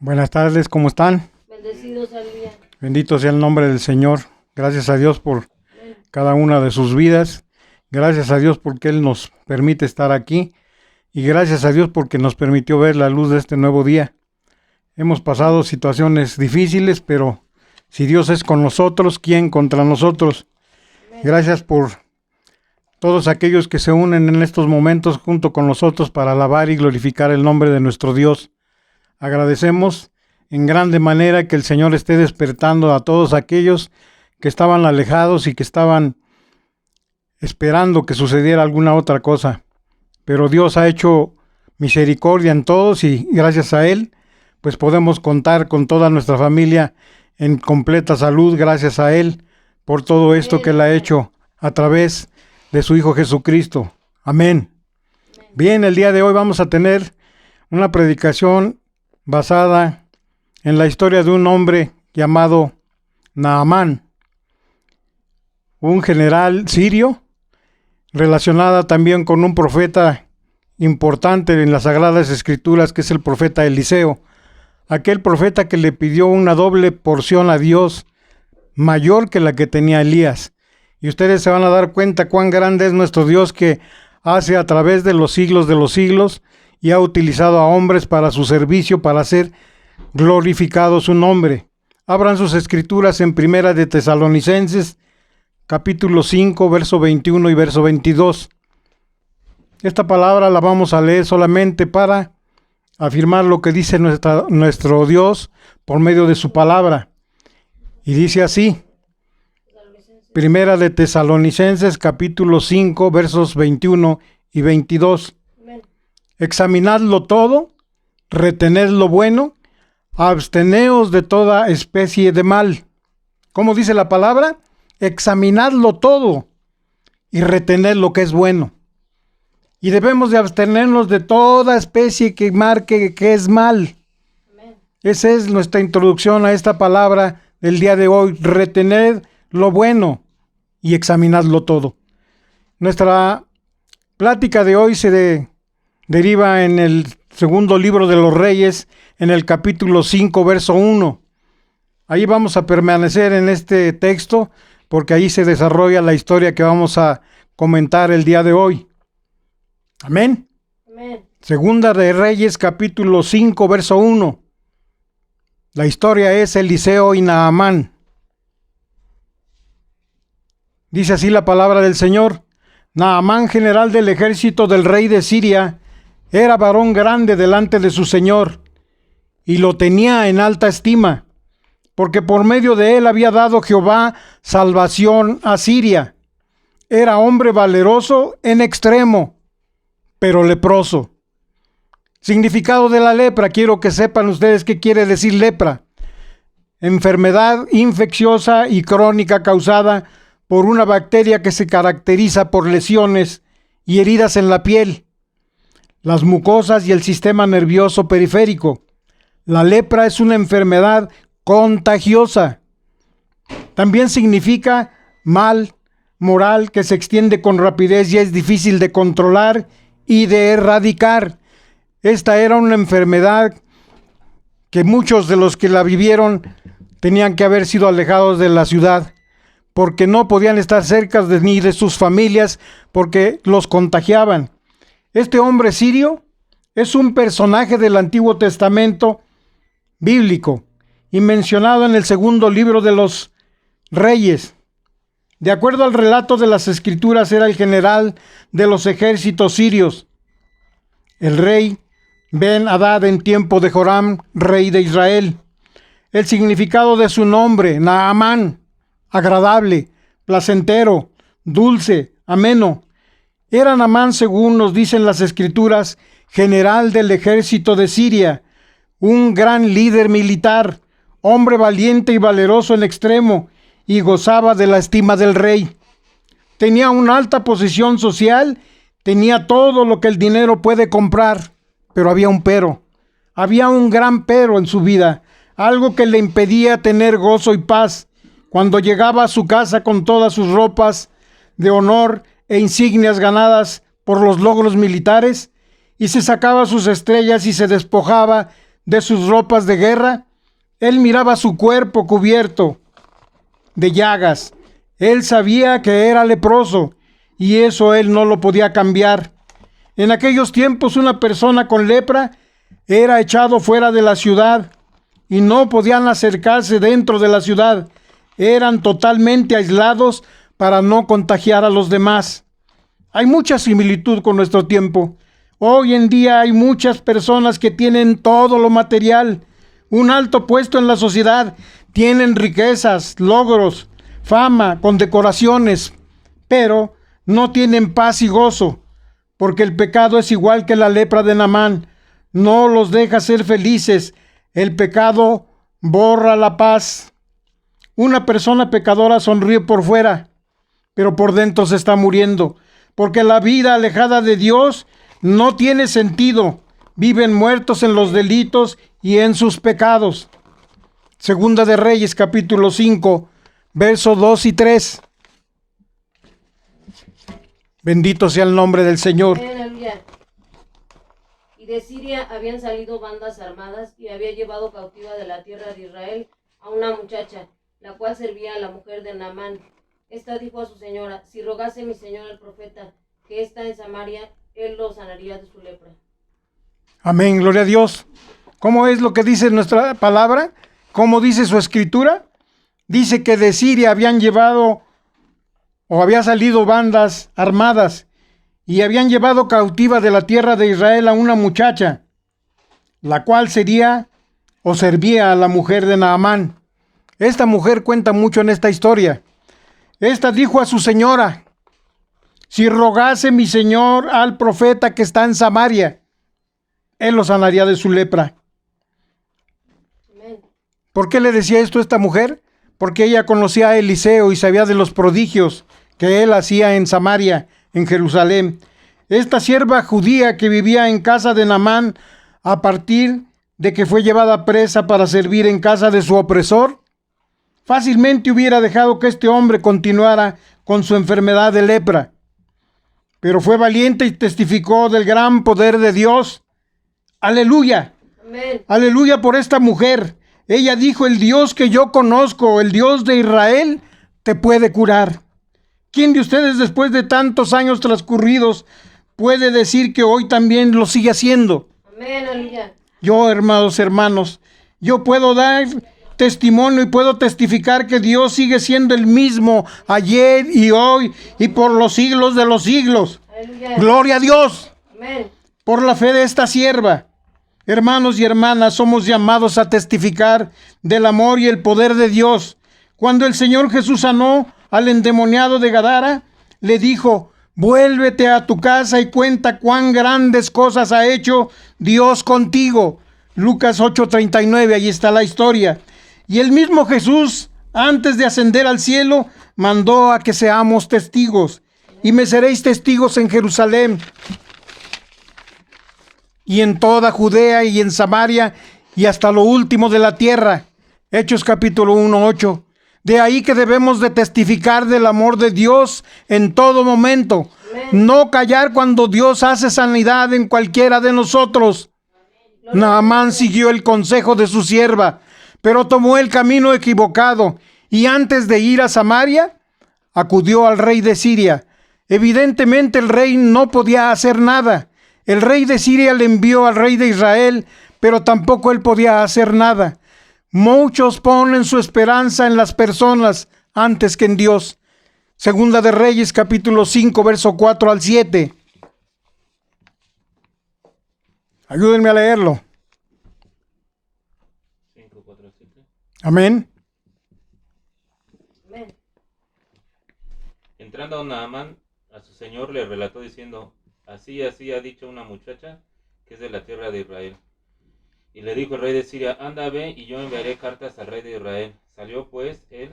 Buenas tardes, ¿cómo están? Bendecidos al día. Bendito sea el nombre del Señor. Gracias a Dios por Amén. cada una de sus vidas. Gracias a Dios porque Él nos permite estar aquí. Y gracias a Dios porque nos permitió ver la luz de este nuevo día. Hemos pasado situaciones difíciles, pero si Dios es con nosotros, ¿quién contra nosotros? Amén. Gracias por todos aquellos que se unen en estos momentos junto con nosotros para alabar y glorificar el nombre de nuestro Dios. Agradecemos en grande manera que el Señor esté despertando a todos aquellos que estaban alejados y que estaban esperando que sucediera alguna otra cosa. Pero Dios ha hecho misericordia en todos y gracias a Él, pues podemos contar con toda nuestra familia en completa salud gracias a Él por todo esto que Él ha hecho a través de su Hijo Jesucristo. Amén. Bien, el día de hoy vamos a tener una predicación basada en la historia de un hombre llamado Naamán, un general sirio, relacionada también con un profeta importante en las Sagradas Escrituras, que es el profeta Eliseo, aquel profeta que le pidió una doble porción a Dios, mayor que la que tenía Elías. Y ustedes se van a dar cuenta cuán grande es nuestro Dios, que hace a través de los siglos y ha utilizado a hombres para su servicio, para hacer glorificado su nombre. Abran sus escrituras en Primera de Tesalonicenses, capítulo 5, verso 21 y verso 22. Esta palabra la vamos a leer solamente para afirmar lo que dice nuestro Dios por medio de su palabra. Y dice así, Primera de Tesalonicenses, capítulo 5, versos 21 y 22. Examinadlo todo, retened lo bueno, absteneos de toda especie de mal. ¿Cómo dice la palabra? Examinadlo todo y retened lo que es bueno. Y debemos de abstenernos de toda especie que marque que es mal. Amén. Esa es nuestra introducción a esta palabra del día de hoy. Retened lo bueno y examinadlo todo. Nuestra plática de hoy se deriva en el segundo libro de los Reyes, en el capítulo 5, verso 1. Ahí vamos a permanecer en este texto, porque ahí se desarrolla la historia que vamos a comentar el día de hoy. Amén. Amén. Segunda de Reyes, capítulo 5, verso 1. La historia es Eliseo y Naamán. Dice así la palabra del Señor. Naamán, general del ejército del rey de Siria, era varón grande delante de su señor, y lo tenía en alta estima, porque por medio de él había dado Jehová salvación a Siria. Era hombre valeroso en extremo, pero leproso. Significado de la lepra, quiero que sepan ustedes qué quiere decir lepra. Enfermedad infecciosa y crónica causada por una bacteria que se caracteriza por lesiones y heridas en la piel, las mucosas y el sistema nervioso periférico. La lepra es una enfermedad contagiosa. También significa mal moral que se extiende con rapidez y es difícil de controlar y de erradicar. Esta era una enfermedad que muchos de los que la vivieron tenían que haber sido alejados de la ciudad, porque no podían estar cerca ni de sus familias, porque los contagiaban. Este hombre sirio es un personaje del Antiguo Testamento bíblico y mencionado en el segundo libro de los Reyes. De acuerdo al relato de las Escrituras, era el general de los ejércitos sirios. El rey Ben-Hadad en tiempo de Joram, rey de Israel. El significado de su nombre, Naamán, agradable, placentero, dulce, ameno. Era Naamán, según nos dicen las Escrituras, general del ejército de Siria, un gran líder militar, hombre valiente y valeroso en extremo, y gozaba de la estima del rey. Tenía una alta posición social, tenía todo lo que el dinero puede comprar, pero había un pero. Había un gran pero en su vida, algo que le impedía tener gozo y paz. Cuando llegaba a su casa con todas sus ropas de honor e insignias ganadas por los logros militares, y se sacaba sus estrellas y se despojaba de sus ropas de guerra, él miraba su cuerpo cubierto de llagas. Él sabía que era leproso y eso él no lo podía cambiar. En aquellos tiempos una persona con lepra era echado fuera de la ciudad y no podían acercarse dentro de la ciudad. Eran totalmente aislados para no contagiar a los demás. Hay mucha similitud con nuestro tiempo. Hoy en día hay muchas personas que tienen todo lo material, un alto puesto en la sociedad, tienen riquezas, logros, fama, condecoraciones, pero no tienen paz y gozo, porque el pecado es igual que la lepra de Naamán, no los deja ser felices. El pecado borra la paz. Una persona pecadora sonríe por fuera, pero por dentro se está muriendo, porque la vida alejada de Dios no tiene sentido. Viven muertos en los delitos y en sus pecados. Segunda de Reyes, capítulo 5, versos 2 y 3. Bendito sea el nombre del Señor. Aleluya. Y de Siria habían salido bandas armadas y había llevado cautiva de la tierra de Israel a una muchacha, la cual servía a la mujer de Naamán. Esta dijo a su señora: si rogase mi señor al profeta que está en Samaria, él lo sanaría de su lepra. Amén, gloria a Dios. ¿Cómo es lo que dice nuestra palabra? ¿Cómo dice su escritura? Dice que de Siria habían llevado o había salido bandas armadas y habían llevado cautiva de la tierra de Israel a una muchacha, la cual sería o servía a la mujer de Naamán. Esta mujer cuenta mucho en esta historia. Esta dijo a su señora: si rogase mi señor al profeta que está en Samaria, él lo sanaría de su lepra. Amén. ¿Por qué le decía esto a esta mujer? Porque ella conocía a Eliseo y sabía de los prodigios que él hacía en Samaria, en Jerusalén. Esta sierva judía que vivía en casa de Naamán, a partir de que fue llevada presa para servir en casa de su opresor, fácilmente hubiera dejado que este hombre continuara con su enfermedad de lepra. Pero fue valiente y testificó del gran poder de Dios. ¡Aleluya! Amén. Aleluya por esta mujer. Ella dijo: el Dios que yo conozco, el Dios de Israel, te puede curar. ¿Quién de ustedes, después de tantos años transcurridos, puede decir que hoy también lo sigue haciendo? Amén, aleluya. Yo, hermanos, yo puedo dar testimonio y puedo testificar que Dios sigue siendo el mismo ayer y hoy y por los siglos de los siglos. Aleluya. Gloria a Dios. Amén. Por la fe de esta sierva. Hermanos y hermanas, somos llamados a testificar del amor y el poder de Dios. Cuando el Señor Jesús sanó al endemoniado de Gadara, le dijo: vuélvete a tu casa y cuenta cuán grandes cosas ha hecho Dios contigo. Lucas 8:39, allí está la historia. Y el mismo Jesús, antes de ascender al cielo, mandó a que seamos testigos. Y me seréis testigos en Jerusalén, y en toda Judea y en Samaria y hasta lo último de la tierra. Hechos capítulo 1:8. De ahí que debemos de testificar del amor de Dios en todo momento. Amén. No callar cuando Dios hace sanidad en cualquiera de nosotros. Naamán siguió el consejo de su sierva, pero tomó el camino equivocado y antes de ir a Samaria, acudió al rey de Siria. Evidentemente el rey no podía hacer nada. El rey de Siria le envió al rey de Israel, pero tampoco él podía hacer nada. Muchos ponen su esperanza en las personas antes que en Dios. Segunda de Reyes, capítulo 5, verso 4 al 7. Ayúdenme a leerlo. 5, 4, 7. Amén. Amén. Entrando Naamán a su señor le relató diciendo: así ha dicho una muchacha que es de la tierra de Israel. Y le dijo el rey de Siria: anda, ve, y yo enviaré cartas al rey de Israel. Salió pues él,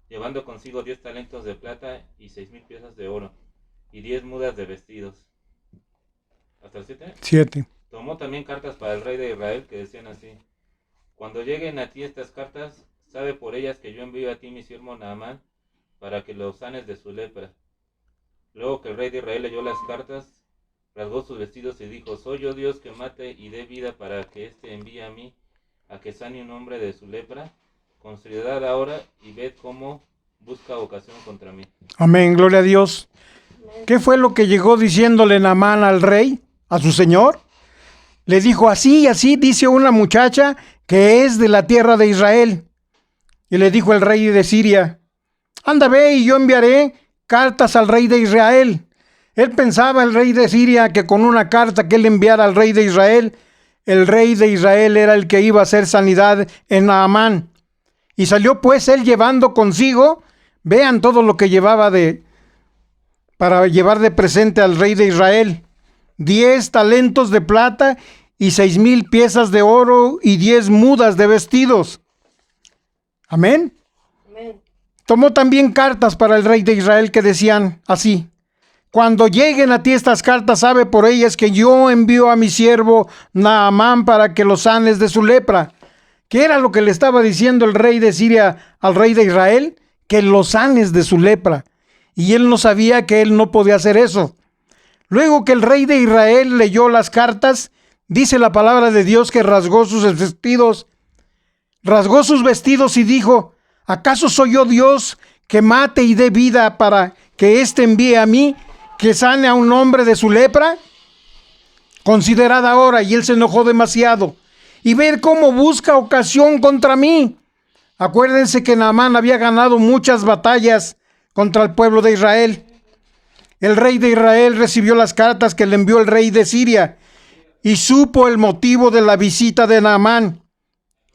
llevando consigo 10 talentos de plata y 6,000 piezas de oro, y 10 mudas de vestidos. ¿Hasta el 7? 7. Tomó también cartas para el rey de Israel que decían así: cuando lleguen a ti estas cartas, sabe por ellas que yo envío a ti mi siervo Naamán, para que lo sanes de su lepra. Luego que el rey de Israel leyó las cartas, rasgó sus vestidos y dijo: soy yo Dios que mate y dé vida para que éste envíe a mí a que sane un hombre de su lepra. Considerad ahora y ved cómo busca ocasión contra mí. Amén, gloria a Dios. ¿Qué fue lo que llegó diciéndole Naamán al rey, a su señor? Le dijo: así y así dice una muchacha que es de la tierra de Israel. Y le dijo el rey de Siria: anda, ve y yo enviaré cartas al rey de Israel. Él pensaba, el rey de Siria, que con una carta que él enviara al rey de Israel, el rey de Israel era el que iba a hacer sanidad en Naamán. Y salió pues él llevando consigo, vean todo lo que llevaba para llevar de presente al rey de Israel: 10 talentos de plata y 6,000 piezas de oro y 10 mudas de vestidos. Amén. Amén. Tomó también cartas para el rey de Israel que decían así: cuando lleguen a ti estas cartas, sabe por ellas que yo envío a mi siervo Naamán para que lo sanes de su lepra. ¿Qué era lo que le estaba diciendo el rey de Siria al rey de Israel? Que lo sanes de su lepra. Y él no sabía que él no podía hacer eso. Luego que el rey de Israel leyó las cartas, dice la palabra de Dios que rasgó sus vestidos y dijo: ¿acaso soy yo Dios que mate y dé vida para que éste envíe a mí que sane a un hombre de su lepra? Considerad ahora. Y él se enojó demasiado. Y ver cómo busca ocasión contra mí. Acuérdense que Naamán había ganado muchas batallas contra el pueblo de Israel. El rey de Israel recibió las cartas que le envió el rey de Siria y supo el motivo de la visita de Naamán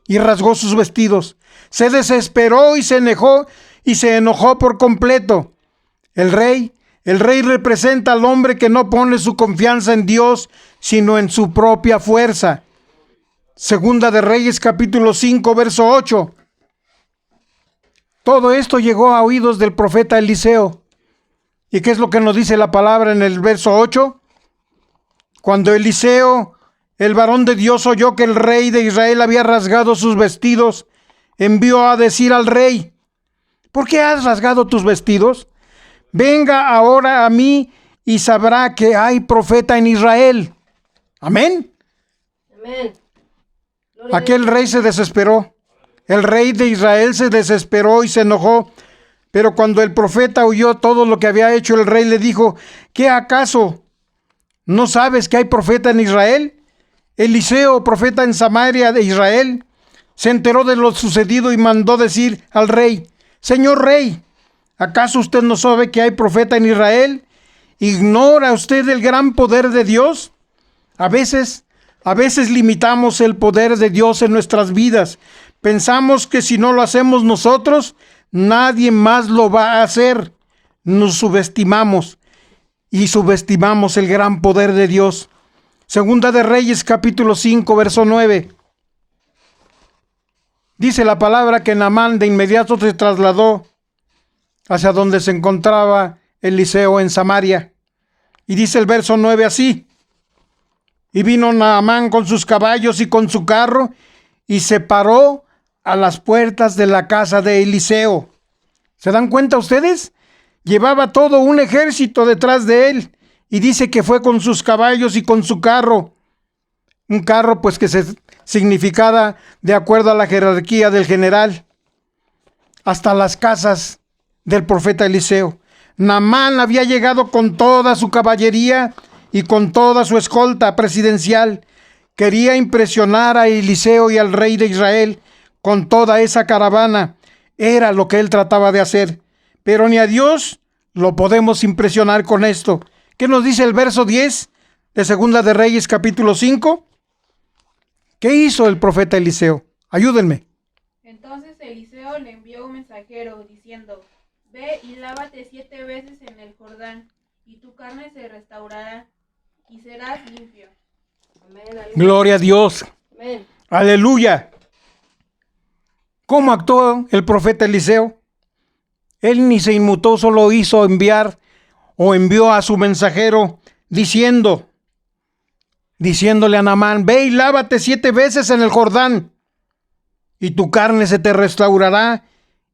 y rasgó sus vestidos. Se desesperó y se enojó por completo. El rey representa al hombre que no pone su confianza en Dios, sino en su propia fuerza. Segunda de Reyes, capítulo 5, verso 8. Todo esto llegó a oídos del profeta Eliseo. ¿Y qué es lo que nos dice la palabra en el verso 8? Cuando Eliseo, el varón de Dios, oyó que el rey de Israel había rasgado sus vestidos, envió a decir al rey: ¿por qué has rasgado tus vestidos? Venga ahora a mí y sabrá que hay profeta en Israel. Amén. Amén. Aquel rey se desesperó. El rey de Israel se desesperó y se enojó. Pero cuando el profeta oyó todo lo que había hecho el rey, le dijo: ¿qué acaso no sabes que hay profeta en Israel? Eliseo, profeta en Samaria de Israel, se enteró de lo sucedido y mandó decir al rey: señor rey, ¿acaso usted no sabe que hay profeta en Israel? ¿Ignora usted el gran poder de Dios? A veces limitamos el poder de Dios en nuestras vidas. Pensamos que si no lo hacemos nosotros, nadie más lo va a hacer. Nos subestimamos y subestimamos el gran poder de Dios. Segunda de Reyes, capítulo 5, verso 9. Dice la palabra que Naamán de inmediato se trasladó hacia donde se encontraba Eliseo en Samaria. Y dice el verso 9 así: y vino Naamán con sus caballos y con su carro, y se paró a las puertas de la casa de Eliseo. ¿Se dan cuenta ustedes? Llevaba todo un ejército detrás de él, y dice que fue con sus caballos y con su carro. Un carro pues que se significaba de acuerdo a la jerarquía del general, hasta las casas del profeta Eliseo. Naamán había llegado con toda su caballería y con toda su escolta presidencial. Quería impresionar a Eliseo y al rey de Israel con toda esa caravana. Era lo que él trataba de hacer. Pero ni a Dios lo podemos impresionar con esto. ¿Qué nos dice el verso 10 de Segunda de Reyes, capítulo 5? ¿Qué hizo el profeta Eliseo? Ayúdenme. Entonces Eliseo le envió un mensajero diciendo: ve y lávate 7 veces en el Jordán, y tu carne se restaurará, y serás limpio. Amén. Aleluya. Gloria a Dios. Amén. Aleluya. ¿Cómo actuó el profeta Eliseo? Él ni se inmutó, solo envió a su mensajero diciéndole a Naamán: ve y lávate 7 veces en el Jordán, y tu carne se te restaurará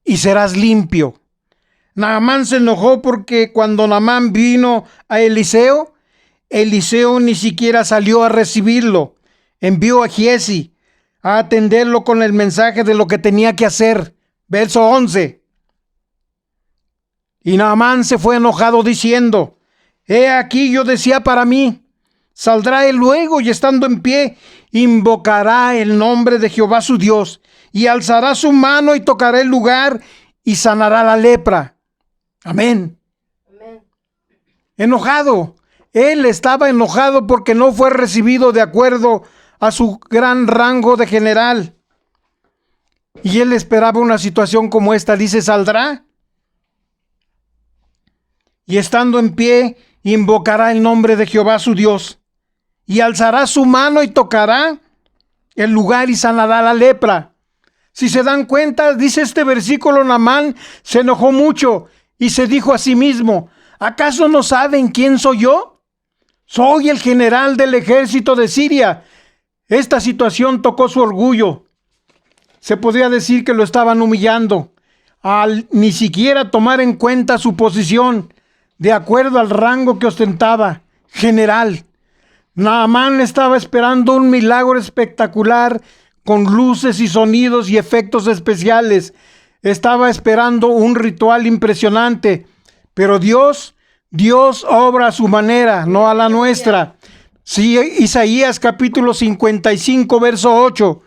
y serás limpio. Naamán se enojó porque cuando Naamán vino a Eliseo, Eliseo ni siquiera salió a recibirlo. Envió a Giezi a atenderlo con el mensaje de lo que tenía que hacer. Verso 11. Y Naamán se fue enojado diciendo: he aquí, yo decía para mí, saldrá él luego y estando en pie, invocará el nombre de Jehová su Dios, y alzará su mano y tocará el lugar y sanará la lepra. Amén. Amén. Enojado. Él estaba enojado porque no fue recibido de acuerdo a su gran rango de general. Y él esperaba una situación como esta. Dice, saldrá. Y estando en pie, invocará el nombre de Jehová su Dios. Y alzará su mano y tocará el lugar y sanará la lepra. Si se dan cuenta, dice este versículo, Naamán se enojó mucho y se dijo a sí mismo: ¿acaso no saben quién soy yo? Soy el general del ejército de Siria. Esta situación tocó su orgullo. Se podría decir que lo estaban humillando al ni siquiera tomar en cuenta su posición de acuerdo al rango que ostentaba, general. Naamán estaba esperando un milagro espectacular con luces y sonidos y efectos especiales. Estaba esperando un ritual impresionante, pero Dios obra a su manera, no a la nuestra. Sí, Isaías capítulo 55, verso 8.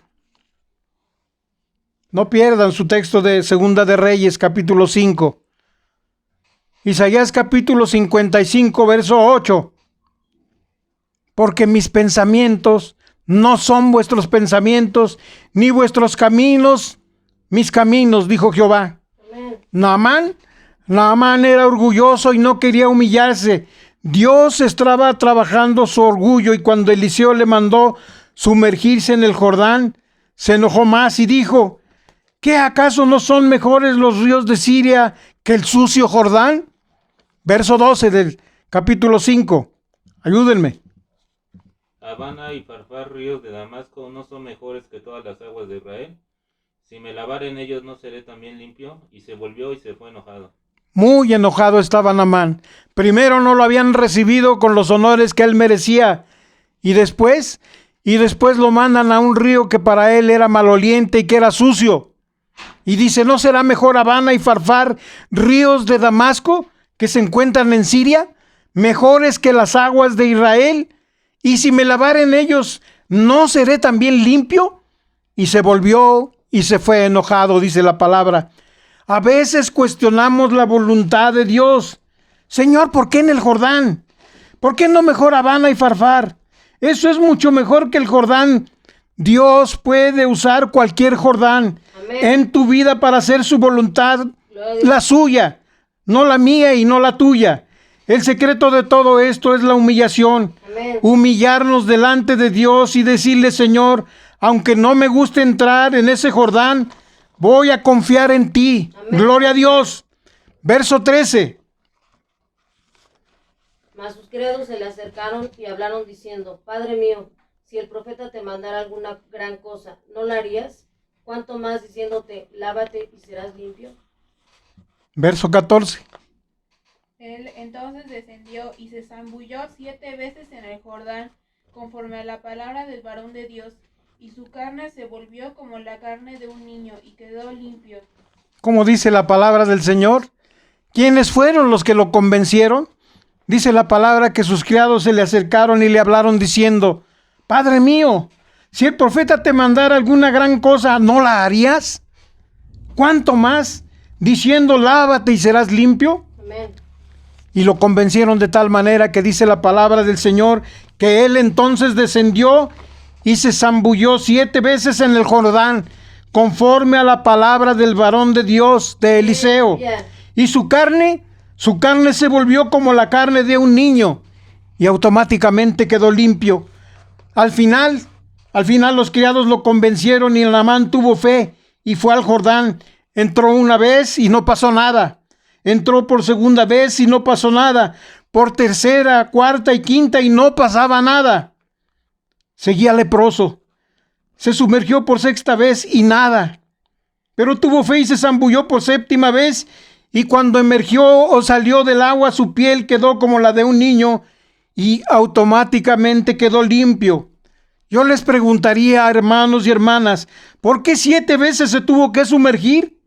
No pierdan su texto de Segunda de Reyes, capítulo 5. Isaías capítulo 55, verso 8. Porque mis pensamientos no son vuestros pensamientos, ni vuestros caminos mis caminos, dijo Jehová. Amén. Naamán era orgulloso y no quería humillarse. Dios estaba trabajando su orgullo, y cuando Eliseo le mandó sumergirse en el Jordán, se enojó más y dijo: ¿qué acaso no son mejores los ríos de Siria que el sucio Jordán? Verso 12 del capítulo 5. Ayúdenme. Abana y Farfar, ríos de Damasco, ¿no son mejores que todas las aguas de Israel? Si me lavare en ellos, ¿no seré también limpio? Y se volvió y se fue enojado. Muy enojado estaba Naamán. Primero no lo habían recibido con los honores que él merecía, y después lo mandan a un río que para él era maloliente y que era sucio. Y dice: ¿no será mejor Abana y Farfar, ríos de Damasco que se encuentran en Siria, mejores que las aguas de Israel? Y si me lavare en ellos, ¿no seré también limpio? Y se volvió y se fue enojado, dice la palabra. A veces cuestionamos la voluntad de Dios. Señor, ¿por qué en el Jordán? ¿Por qué no mejor Abana y Farfar? Eso es mucho mejor que el Jordán. Dios puede usar cualquier Jordán en tu vida para hacer su voluntad, la suya, no la mía y no la tuya. El secreto de todo esto es la humillación. Amén. Humillarnos delante de Dios y decirle: Señor, aunque no me guste entrar en ese Jordán, voy a confiar en ti. Amén. Gloria a Dios. Verso 13. Mas sus criados se le acercaron y hablaron diciendo: Padre mío, si el profeta te mandara alguna gran cosa, ¿no la harías? ¿Cuánto más diciéndote: lávate y serás limpio? Verso 14. Él entonces descendió y se zambulló 7 veces en el Jordán, conforme a la palabra del varón de Dios, y su carne se volvió como la carne de un niño, y quedó limpio. Como dice la palabra del Señor, ¿quiénes fueron los que lo convencieron? Dice la palabra que sus criados se le acercaron y le hablaron diciendo: Padre mío, si el profeta te mandara alguna gran cosa, ¿no la harías? ¿Cuánto más diciendo: lávate y serás limpio? Amén. Y lo convencieron de tal manera que dice la palabra del Señor que él entonces descendió y se zambulló 7 veces en el Jordán, conforme a la palabra del varón de Dios, de Eliseo. Aleluya. Y su carne se volvió como la carne de un niño, y automáticamente quedó limpio. Al final los criados lo convencieron y Naamán tuvo fe y fue al Jordán. Entró una vez y no pasó nada. Entró por segunda vez y no pasó nada. Por tercera, cuarta y quinta y no pasaba nada. Seguía leproso. Se sumergió por sexta vez y nada. Pero tuvo fe y se zambulló por séptima vez, y cuando emergió o salió del agua, su piel quedó como la de un niño y automáticamente quedó limpio. Yo les preguntaría, hermanos y hermanas, ¿por qué 7 veces se tuvo que sumergir?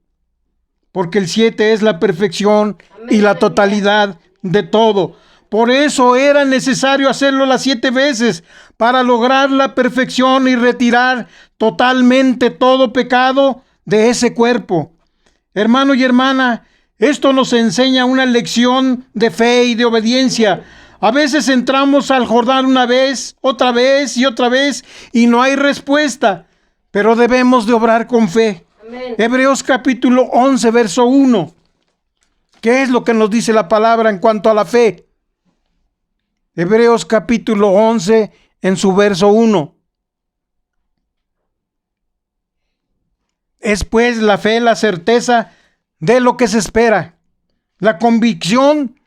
Porque el 7 es la perfección y la totalidad de todo. Por eso era necesario hacerlo las 7 veces, para lograr la perfección y retirar totalmente todo pecado de ese cuerpo. Hermano y hermana, esto nos enseña una lección de fe y de obediencia. A veces entramos al Jordán una vez, otra vez y otra vez, y no hay respuesta, pero debemos de obrar con fe. Amén. Hebreos capítulo 11, verso 1. ¿Qué es lo que nos dice la palabra en cuanto a la fe? Hebreos capítulo 11, en su verso 1. Es pues la fe la certeza de lo que se espera, la convicción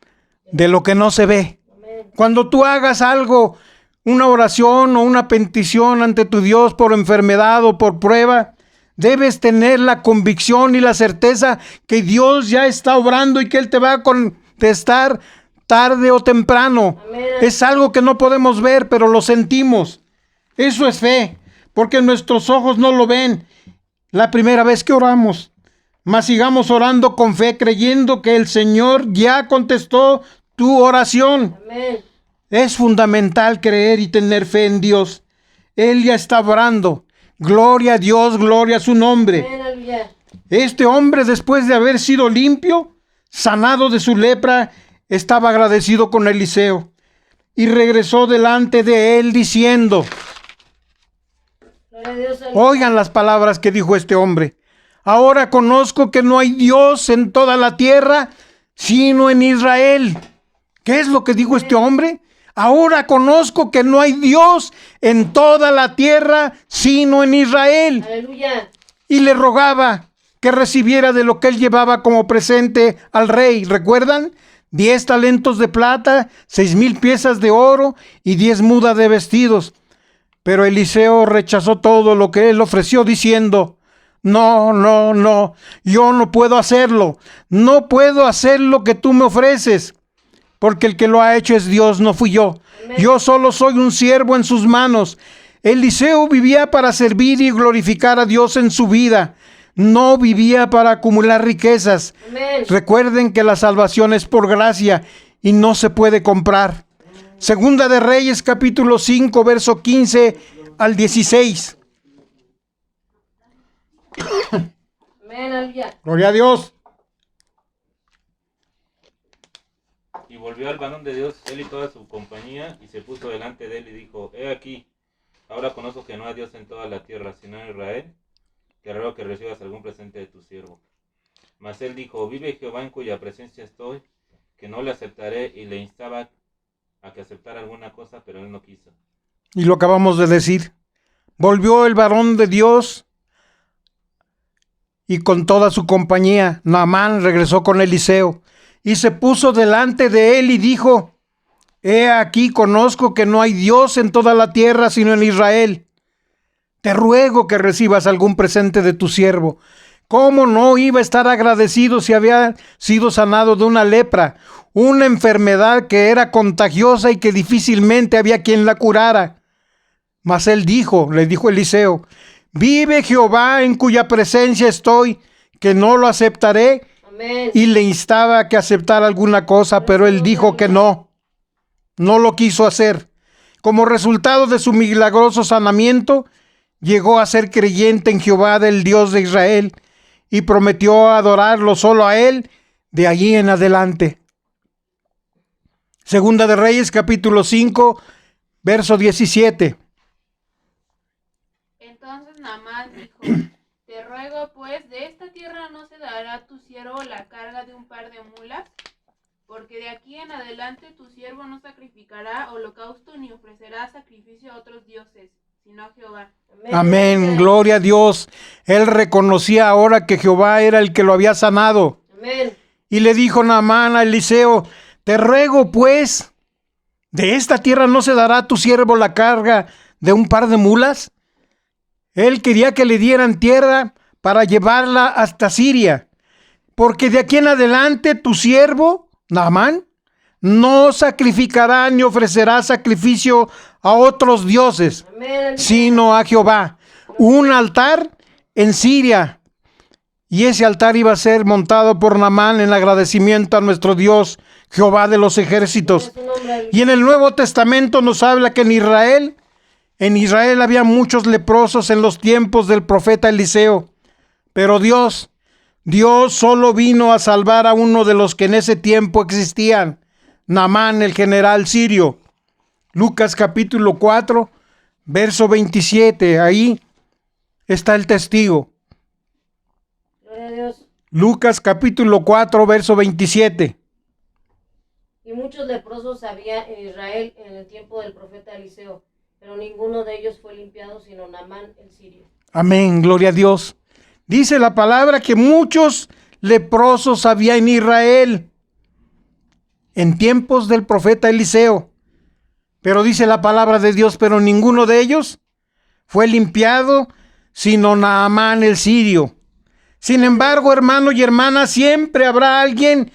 de lo que no se ve. Amén. Cuando tú hagas algo, una oración o una petición ante tu Dios por enfermedad o por prueba, debes tener la convicción y la certeza que Dios ya está obrando y que Él te va a contestar tarde o temprano. Amén. Es algo que no podemos ver, pero lo sentimos. Eso es fe, porque nuestros ojos no lo ven la primera vez que oramos. Mas sigamos orando con fe, creyendo que el Señor ya contestó tu oración. Amén. Es fundamental creer y tener fe en Dios. Él ya está orando. Gloria a Dios, gloria a su nombre. Amén. Aleluya. Este hombre, después de haber sido limpio, sanado de su lepra, estaba agradecido con Eliseo y regresó delante de él diciendo, Gloria a Dios. Aleluya. oigan las palabras que dijo este hombre. Ahora conozco que no hay Dios en toda la tierra, sino en Israel. ¿Qué es lo que dijo este hombre? Ahora conozco que no hay Dios en toda la tierra, sino en Israel. Aleluya. Y le rogaba que recibiera de lo que él llevaba como presente al rey. ¿Recuerdan? 10 talentos de plata, 6,000 piezas de oro y 10 mudas de vestidos. Pero Eliseo rechazó todo lo que él ofreció, diciendo, no, yo no puedo hacerlo. No puedo hacer lo que tú me ofreces, porque el que lo ha hecho es Dios, no fui yo. Amén. Yo solo soy un siervo en sus manos. Eliseo vivía para servir y glorificar a Dios en su vida. No vivía para acumular riquezas. Amén. Recuerden que la salvación es por gracia y no se puede comprar. Segunda de Reyes, capítulo 5, verso 15 al 16. Amén. Aleluya. Gloria a Dios. Y volvió al varón de Dios, él y toda su compañía, y se puso delante de él y dijo, he aquí, ahora conozco que no hay Dios en toda la tierra, sino en Israel, que ruego que recibas algún presente de tu siervo. Mas él dijo, vive Jehová en cuya presencia estoy, que no le aceptaré, y le instaba a que aceptara alguna cosa, pero él no quiso. Y lo acabamos de decir. Volvió el varón de Dios y con toda su compañía, Naamán regresó con Eliseo y se puso delante de él y dijo, he aquí conozco que no hay Dios en toda la tierra sino en Israel. Te ruego que recibas algún presente de tu siervo. ¿Cómo no iba a estar agradecido si había sido sanado de una lepra, una enfermedad que era contagiosa y que difícilmente había quien la curara? Mas él dijo, le dijo Eliseo, vive Jehová en cuya presencia estoy, que no lo aceptaré. Amén. Y le instaba a que aceptara alguna cosa, pero él dijo que no lo quiso hacer. Como resultado de su milagroso sanamiento, llegó a ser creyente en Jehová, del Dios de Israel, y prometió adorarlo solo a él de allí en adelante. Segunda de Reyes, capítulo 5, verso 17. Entonces Naamán dijo, te ruego pues, de esta tierra no se dará a tu siervo la carga de un par de mulas, porque de aquí en adelante tu siervo no sacrificará holocausto ni ofrecerá sacrificio a otros dioses, sino a Jehová. Amén, gloria a Dios. Él reconocía ahora que Jehová era el que lo había sanado. Amén. Y le dijo Naamán a Eliseo, te ruego pues, ¿de esta tierra no se dará a tu siervo la carga de un par de mulas? Él quería que le dieran tierra para llevarla hasta Siria, porque de aquí en adelante tu siervo, Naamán, no sacrificará ni ofrecerá sacrificio a otros dioses, Amén. sino a Jehová. Un altar en Siria. Y ese altar iba a ser montado por Naamán en agradecimiento a nuestro Dios, Jehová de los ejércitos. Es su nombre. Y en el Nuevo Testamento nos habla que en Israel había muchos leprosos en los tiempos del profeta Eliseo. Pero Dios solo vino a salvar a uno de los que en ese tiempo existían, Naamán, el general sirio. Lucas capítulo 4, verso 27, ahí está el testigo. Gloria a Dios. Lucas capítulo 4, verso 27. Y muchos leprosos había en Israel en el tiempo del profeta Eliseo, pero ninguno de ellos fue limpiado, sino Naamán el sirio. Amén, gloria a Dios. Dice la palabra que muchos leprosos había en Israel en tiempos del profeta Eliseo. Pero dice la palabra de Dios, pero ninguno de ellos fue limpiado, sino Naamán el sirio. Sin embargo, hermano y hermana, siempre habrá alguien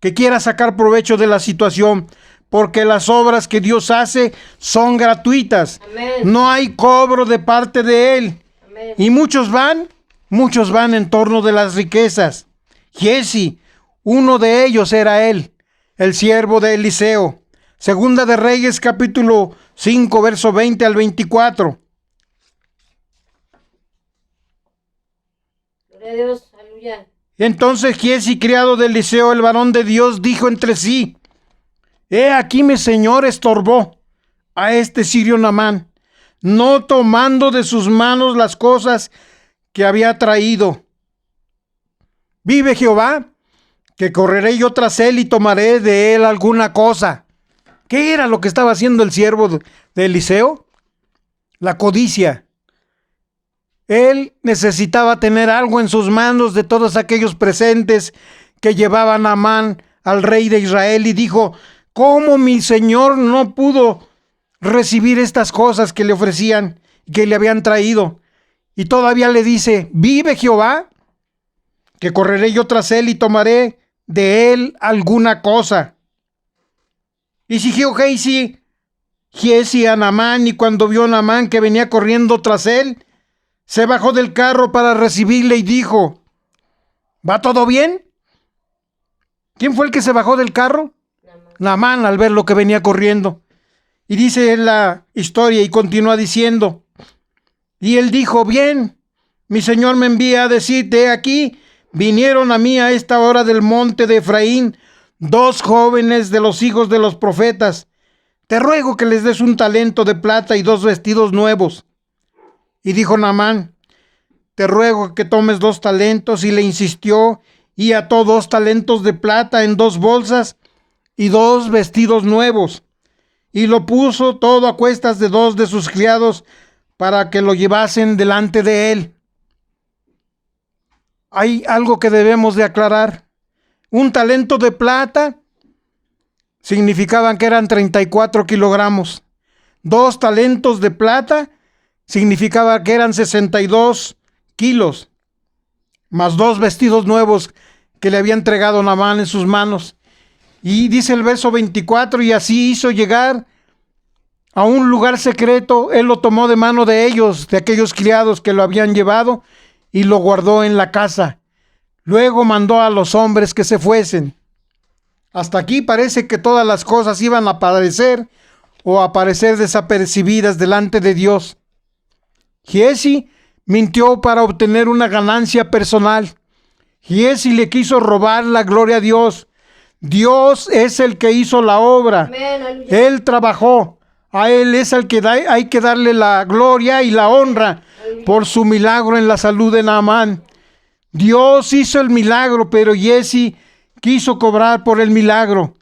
que quiera sacar provecho de la situación, porque las obras que Dios hace son gratuitas. Amén. No hay cobro de parte de Él. Amén. Y muchos van en torno de las riquezas. Giezi, uno de ellos era él, el siervo de Eliseo. Segunda de Reyes, capítulo 5, verso 20 al 24. Gloria a Dios. Aleluya. Entonces Giezi, criado de Eliseo, el varón de Dios, dijo entre sí: He aquí mi señor estorbó a este sirio Naamán, no tomando de sus manos las cosas que había traído. Vive Jehová, que correré yo tras él y tomaré de él alguna cosa. ¿Qué era lo que estaba haciendo el siervo de Eliseo? La codicia. Él necesitaba tener algo en sus manos de todos aquellos presentes que llevaba Naamán al rey de Israel, y dijo: ¿Cómo mi señor no pudo recibir estas cosas que le ofrecían, que le habían traído? Y todavía le dice: vive Jehová, que correré yo tras él y tomaré de él alguna cosa. Y siguió Giezi a Naamán, y cuando vio a Naamán que venía corriendo tras él, se bajó del carro para recibirle y dijo: ¿Va todo bien? ¿Quién fue el que se bajó del carro? Naamán, al ver lo que venía corriendo. Y dice la historia y continúa diciendo: y él dijo: bien, mi señor me envía a decirte, aquí vinieron a mí a esta hora del monte de Efraín 2 jóvenes de los hijos de los profetas. Te ruego que les des un talento de plata y 2 vestidos nuevos. Y dijo Naamán: te ruego que tomes 2 talentos. Y le insistió, y ató 2 talentos de plata en 2 bolsas y 2 vestidos nuevos. Y lo puso todo a cuestas de 2 de sus criados para que lo llevasen delante de él. Hay algo que debemos de aclarar. Un talento de plata significaban que eran 34 kilogramos. 2 talentos de plata significaba que eran 62 kilos. Más 2 vestidos nuevos que le había entregado Naamán en sus manos. Y dice el verso 24: y así hizo llegar a un lugar secreto. Él lo tomó de mano de ellos, de aquellos criados que lo habían llevado, y lo guardó en la casa. Luego mandó a los hombres que se fuesen. Hasta aquí parece que todas las cosas iban a aparecer desapercibidas delante de Dios. Giezi mintió para obtener una ganancia personal. Giezi le quiso robar la gloria a Dios. Dios es el que hizo la obra. Amén. Él trabajó. A Él es al que hay que darle la gloria y la honra por su milagro en la salud de Naamán. Dios hizo el milagro, pero Giezi quiso cobrar por el milagro.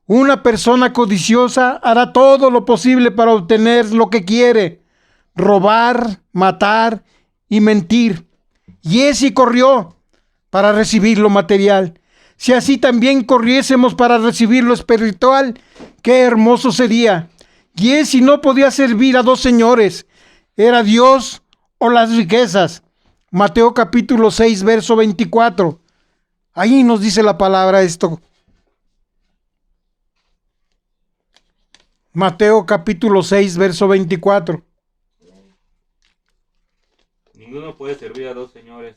Una persona codiciosa hará todo lo posible para obtener lo que quiere: robar, matar y mentir. Giezi corrió para recibir lo material. Si así también corriésemos para recibir lo espiritual, qué hermoso sería. Giezi no podía servir a 2 señores: era Dios o las riquezas. Mateo capítulo 6, verso 24. Ahí nos dice la palabra esto. Mateo capítulo 6, verso 24. Ninguno puede servir a dos señores,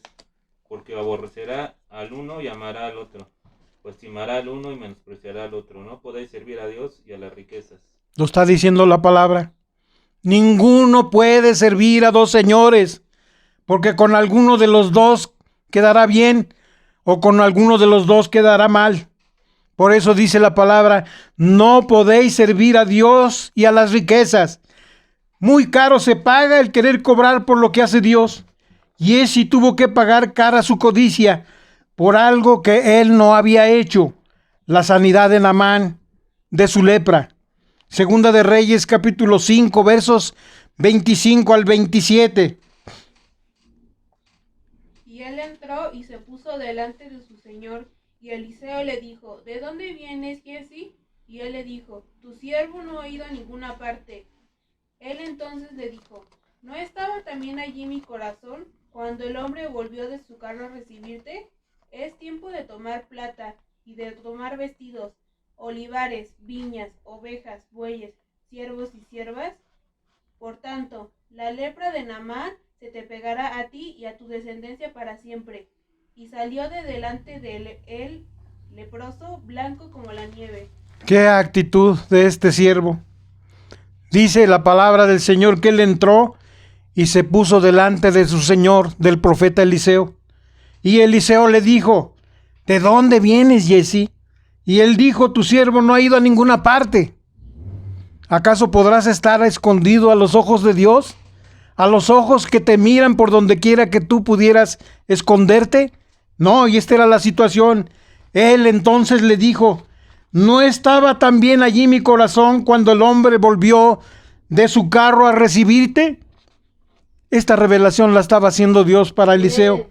porque aborrecerá al uno y amará al otro, o estimará al uno y menospreciará al otro. No podéis servir a Dios y a las riquezas. Lo está diciendo la palabra. Ninguno puede servir a dos señores, porque con alguno de los dos quedará bien, o con alguno de los dos quedará mal. Por eso dice la palabra, no podéis servir a Dios y a las riquezas. Muy caro se paga el querer cobrar por lo que hace Dios. Y Giezi tuvo que pagar cara su codicia por algo que él no había hecho, la sanidad de Naamán, de su lepra. Segunda de Reyes, capítulo 5, versos 25 al 27. Y él entró y se puso delante de su señor, y Eliseo le dijo, ¿de dónde vienes, Giezi? Y él le dijo, tu siervo no ha ido a ninguna parte. Él entonces le dijo, ¿no estaba también allí mi corazón cuando el hombre volvió de su carro a recibirte? Es tiempo de tomar plata y de tomar vestidos, olivares, viñas, ovejas, bueyes, siervos y siervas. Por tanto, la lepra de Naamán se te pegará a ti y a tu descendencia para siempre. Y salió de delante de él leproso, blanco como la nieve. ¿Qué actitud de este siervo? Dice la palabra del Señor que él entró y se puso delante de su señor, del profeta Eliseo. Y Eliseo le dijo, ¿de dónde vienes, Giezi? Y él dijo, tu siervo no ha ido a ninguna parte. ¿Acaso podrás estar escondido a los ojos de Dios? ¿A los ojos que te miran por donde quiera que tú pudieras esconderte? No, y esta era la situación. Él entonces le dijo, ¿no estaba también allí mi corazón cuando el hombre volvió de su carro a recibirte? Esta revelación la estaba haciendo Dios para Eliseo.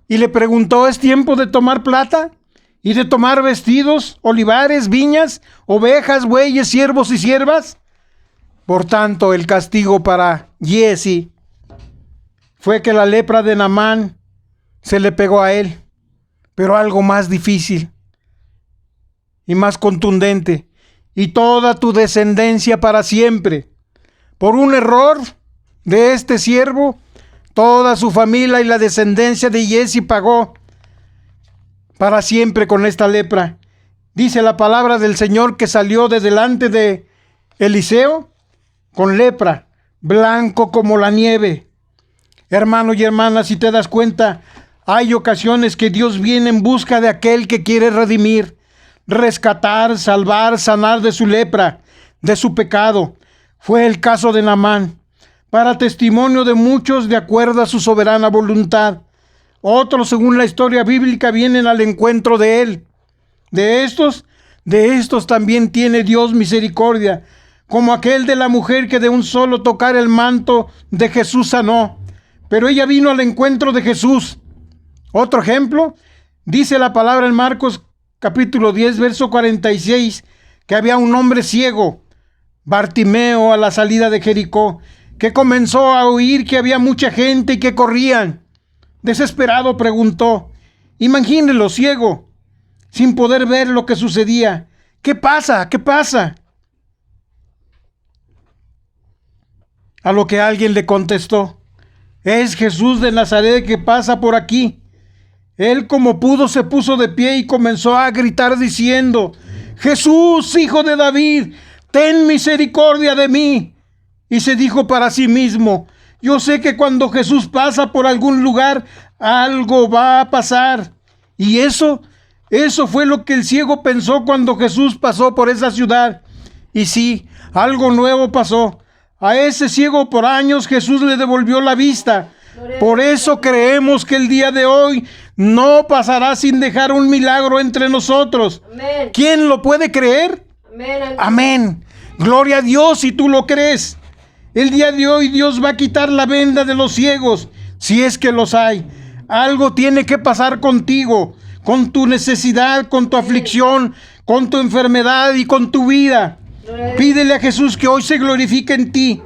Y le preguntó, ¿es tiempo de tomar plata? ¿Y de tomar vestidos, olivares, viñas, ovejas, bueyes, siervos y siervas? Por tanto, el castigo para Giezi fue que la lepra de Naamán se le pegó a él. Pero algo más difícil y más contundente, y toda tu descendencia para siempre. Por un error de este siervo, toda su familia y la descendencia de Giezi pagó para siempre con esta lepra. Dice la palabra del Señor que salió de delante de Eliseo con lepra, blanco como la nieve. Hermano y hermana, si te das cuenta, hay ocasiones que Dios viene en busca de aquel que quiere redimir, rescatar, salvar, sanar de su lepra, de su pecado. Fue el caso de Naamán, para testimonio de muchos de acuerdo a su soberana voluntad. Otros, según la historia bíblica, vienen al encuentro de él. De estos también tiene Dios misericordia, como aquel de la mujer que de un solo tocar el manto de Jesús sanó. Pero ella vino al encuentro de Jesús. Otro ejemplo, dice la palabra en Marcos capítulo 10, verso 46, que había un hombre ciego, Bartimeo, a la salida de Jericó, que comenzó a oír que había mucha gente y que corrían. Desesperado preguntó, imagínelo, ciego, sin poder ver lo que sucedía. ¿Qué pasa? ¿Qué pasa? A lo que alguien le contestó, es Jesús de Nazaret que pasa por aquí. Él como pudo se puso de pie y comenzó a gritar diciendo, Jesús, hijo de David, ten misericordia de mí. Y se dijo para sí mismo, yo sé que cuando Jesús pasa por algún lugar, algo va a pasar. Y eso fue lo que el ciego pensó cuando Jesús pasó por esa ciudad. Y sí, algo nuevo pasó. A ese ciego por años Jesús le devolvió la vista. Por eso creemos que el día de hoy no pasará sin dejar un milagro entre nosotros. Amén. ¿Quién lo puede creer? Amén. Amén. Gloria a Dios si tú lo crees. El día de hoy Dios va a quitar la venda de los ciegos, si es que los hay. Algo tiene que pasar contigo, con tu necesidad, con tu aflicción, con tu enfermedad y con tu vida. Pídele a Jesús que hoy se glorifique en ti,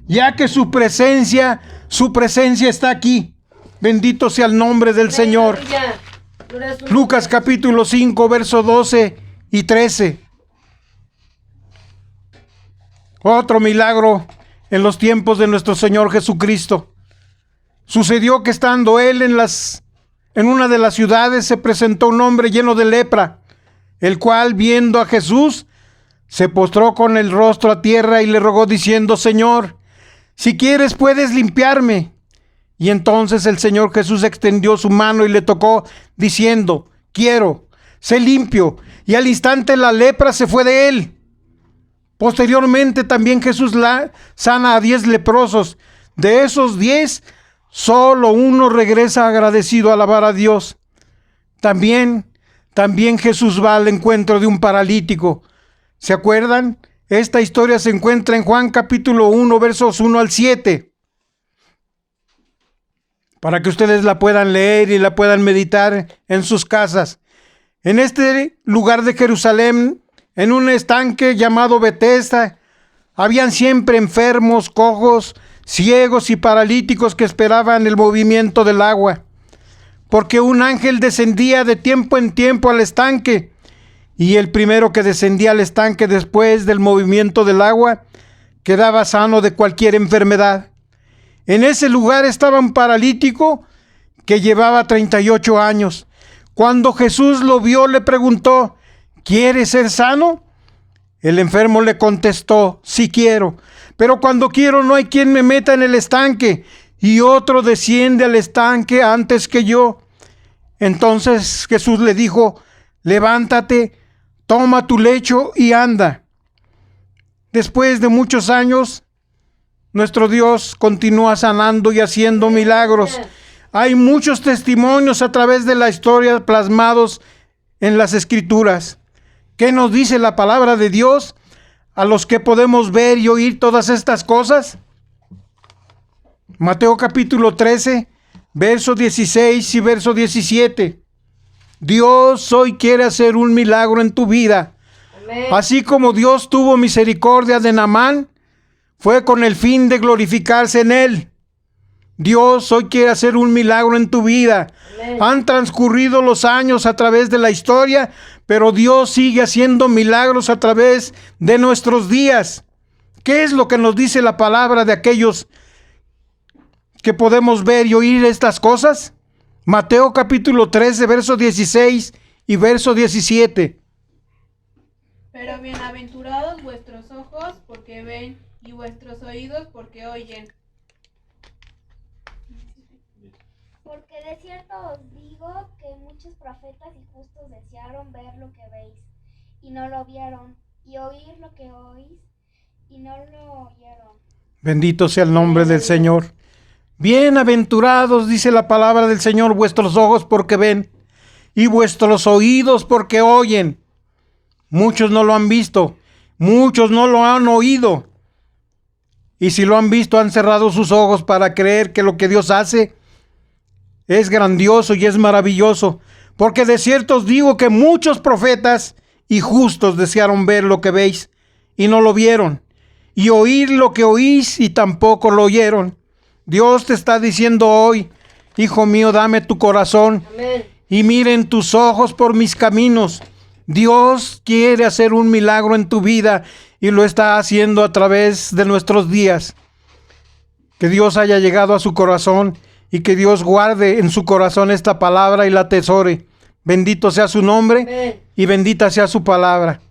ya que su presencia está aquí. Bendito sea el nombre del Señor. Lucas capítulo 5, verso 12 y 13. Otro milagro en los tiempos de nuestro Señor Jesucristo. Sucedió que estando él en una de las ciudades se presentó un hombre lleno de lepra, el cual, viendo a Jesús, se postró con el rostro a tierra y le rogó diciendo: Señor, si quieres puedes limpiarme. Y entonces el Señor Jesús extendió su mano y le tocó diciendo: quiero, sé limpio. Y al instante la lepra se fue de él. Posteriormente también Jesús sana a 10 leprosos. De esos 10, solo uno regresa agradecido a alabar a Dios. También Jesús va al encuentro de un paralítico. ¿Se acuerdan? Esta historia se encuentra en Juan capítulo 1, versos 1 al 7. Para que ustedes la puedan leer y la puedan meditar en sus casas. En este lugar de Jerusalén, en un estanque llamado Betesda, habían siempre enfermos, cojos, ciegos y paralíticos que esperaban el movimiento del agua. Porque un ángel descendía de tiempo en tiempo al estanque, y el primero que descendía al estanque después del movimiento del agua quedaba sano de cualquier enfermedad. En ese lugar estaba un paralítico que llevaba 38 años. Cuando Jesús lo vio, le preguntó: ¿quieres ser sano? El enfermo le contestó: sí quiero, pero cuando quiero no hay quien me meta en el estanque, y otro desciende al estanque antes que yo. Entonces Jesús le dijo: levántate, toma tu lecho y anda. Después de muchos años, nuestro Dios continúa sanando y haciendo milagros. Hay muchos testimonios a través de la historia plasmados en las Escrituras. ¿Qué nos dice la palabra de Dios a los que podemos ver y oír todas estas cosas? Mateo capítulo 13, verso 16 y verso 17. Dios hoy quiere hacer un milagro en tu vida. Amén. Así como Dios tuvo misericordia de Naamán, fue con el fin de glorificarse en él. Dios hoy quiere hacer un milagro en tu vida. Amén. Han transcurrido los años a través de la historia, pero Dios sigue haciendo milagros a través de nuestros días. ¿Qué es lo que nos dice la palabra de aquellos que podemos ver y oír estas cosas? Mateo capítulo 13, verso 16 y verso 17. Pero bienaventurados vuestros ojos porque ven, y vuestros oídos porque oyen. Porque de cierto os digo que muchos profetas y justos desearon ver lo que veis, y no lo vieron, y oír lo que oís, y no lo oyeron. Bendito sea el nombre del Señor. Bienaventurados, dice la palabra del Señor, vuestros ojos porque ven, y vuestros oídos porque oyen. Muchos no lo han visto, muchos no lo han oído. Y si lo han visto, han cerrado sus ojos para creer que lo que Dios hace es grandioso y es maravilloso. Porque de cierto os digo que muchos profetas y justos desearon ver lo que veis y no lo vieron, y oír lo que oís y tampoco lo oyeron. Dios te está diciendo hoy: hijo mío, dame tu corazón. Amén. Y miren tus ojos por mis caminos. Dios quiere hacer un milagro en tu vida y lo está haciendo a través de nuestros días. Que Dios haya llegado a su corazón y que Dios guarde en su corazón esta palabra y la atesore. Bendito sea su nombre. Amén. Y bendita sea su palabra.